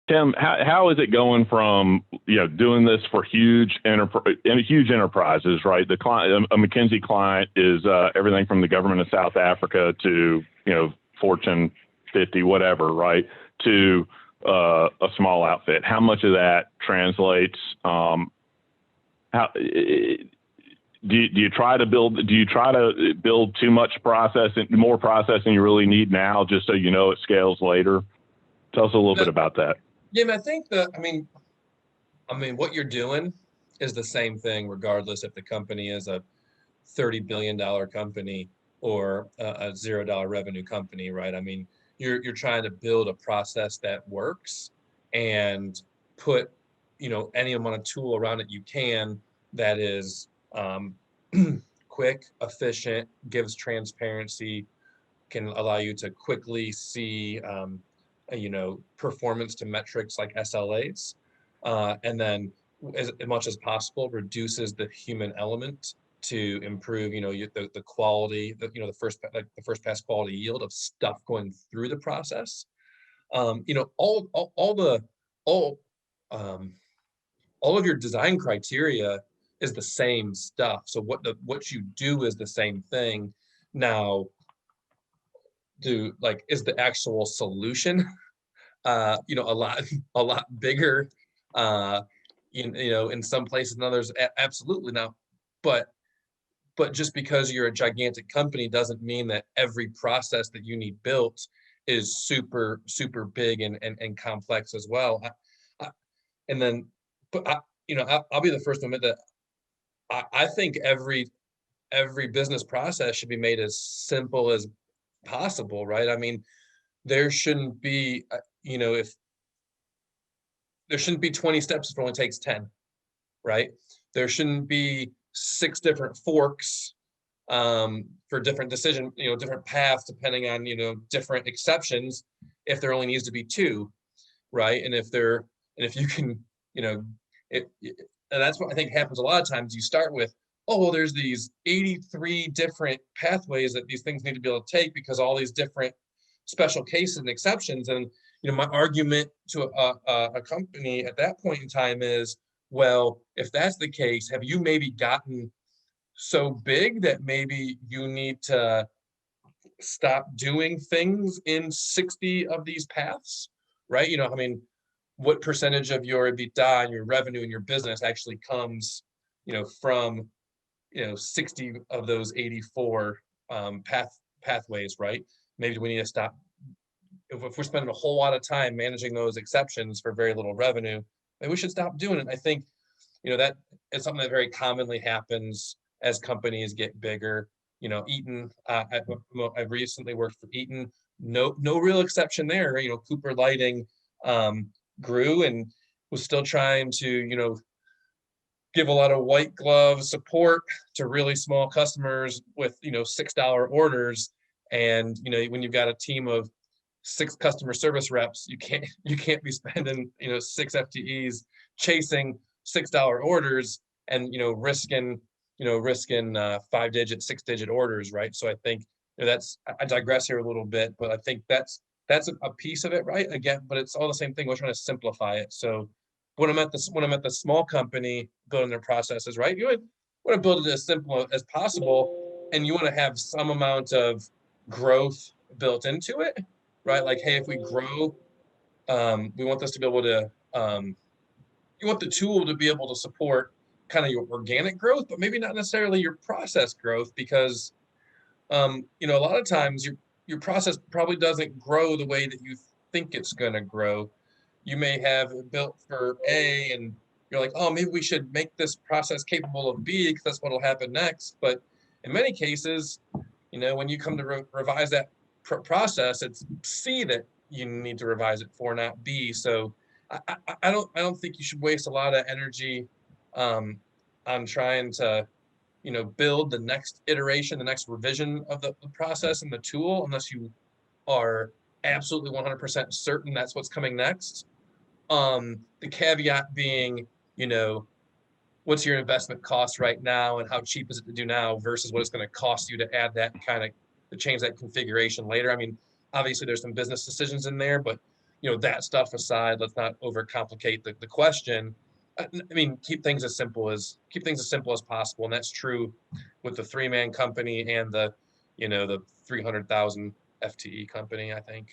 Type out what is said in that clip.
Tim, how is it going from doing this for huge enterprises, right? The client, a McKinsey client, is everything from the government of South Africa to Fortune 50, whatever, right? To a small outfit. How much of that translates? How do you try to build? Do you try to build too much process, more process than you really need now, just so it scales later? Tell us a little bit about that. Yeah, I think what you're doing is the same thing, regardless if the company is a $30 billion company or a $0 revenue company, right? I mean, you're trying to build a process that works and put, any amount of tool around it you can that is quick, efficient, gives transparency, can allow you to quickly see performance to metrics like SLAs, and then as much as possible reduces the human element to improve the quality, the first pass quality yield of stuff going through the process. All of your design criteria is the same stuff, so what you do is the same thing. Now, is the actual solution a lot bigger, in some places and others? Absolutely. Now, but just because you're a gigantic company doesn't mean that every process that you need built is super big and complex as well. I'll be the first to admit that I think every business process should be made as simple as possible, right? I mean, there shouldn't be, if there shouldn't be 20 steps if it only takes 10, right? There shouldn't be 6 different forks for different different paths depending on, different exceptions if there only needs to be 2, right? And if you can, and that's what I think happens a lot of times. You start with, oh, well, there's these 83 different pathways that these things need to be able to take because all these different special cases and exceptions. And my argument to a company at that point in time is, well, if that's the case, have you maybe gotten so big that maybe you need to stop doing things in 60 of these paths, right? What percentage of your EBITDA and your revenue and your business actually comes, from 60 of those 84 pathways, right? Maybe we need to stop. If we're spending a whole lot of time managing those exceptions for very little revenue, maybe we should stop doing it. I think, that is something that very commonly happens as companies get bigger. Eaton, I've recently worked for Eaton. No real exception there. Cooper Lighting grew and was still trying to, give a lot of white glove support to really small customers with, $6 orders. And, when you've got a team of 6 customer service reps, you can't be spending, 6 FTEs chasing $6 orders and, risking 5-digit, 6-digit orders, right? So I think I digress here a little bit, but I think that's a piece of it, right? Again, but it's all the same thing. We're trying to simplify it. So when I'm at the small company building their processes, right, you want to build it as simple as possible, and you want to have some amount of growth built into it, right? Like, hey, if we grow, we want this to be able to, you want the tool to be able to support kind of your organic growth, but maybe not necessarily your process growth, because a lot of times your process probably doesn't grow the way that you think it's going to grow. You may have it built for A, and you're like, oh, maybe we should make this process capable of B because that's what will happen next. But in many cases, when you come to revise that process, it's C that you need to revise it for, not B. So I don't think you should waste a lot of energy on trying to build the next iteration, the next revision of the process and the tool, unless you are absolutely 100% certain that's what's coming next. The caveat being, what's your investment cost right now and how cheap is it to do now versus what it's going to cost you to add that kind of, to change that configuration later. I mean, obviously there's some business decisions in there, but, that stuff aside, let's not overcomplicate the question. I mean, keep things as simple as possible, and that's true with the 3-man company and the 300,000 FTE company, I think.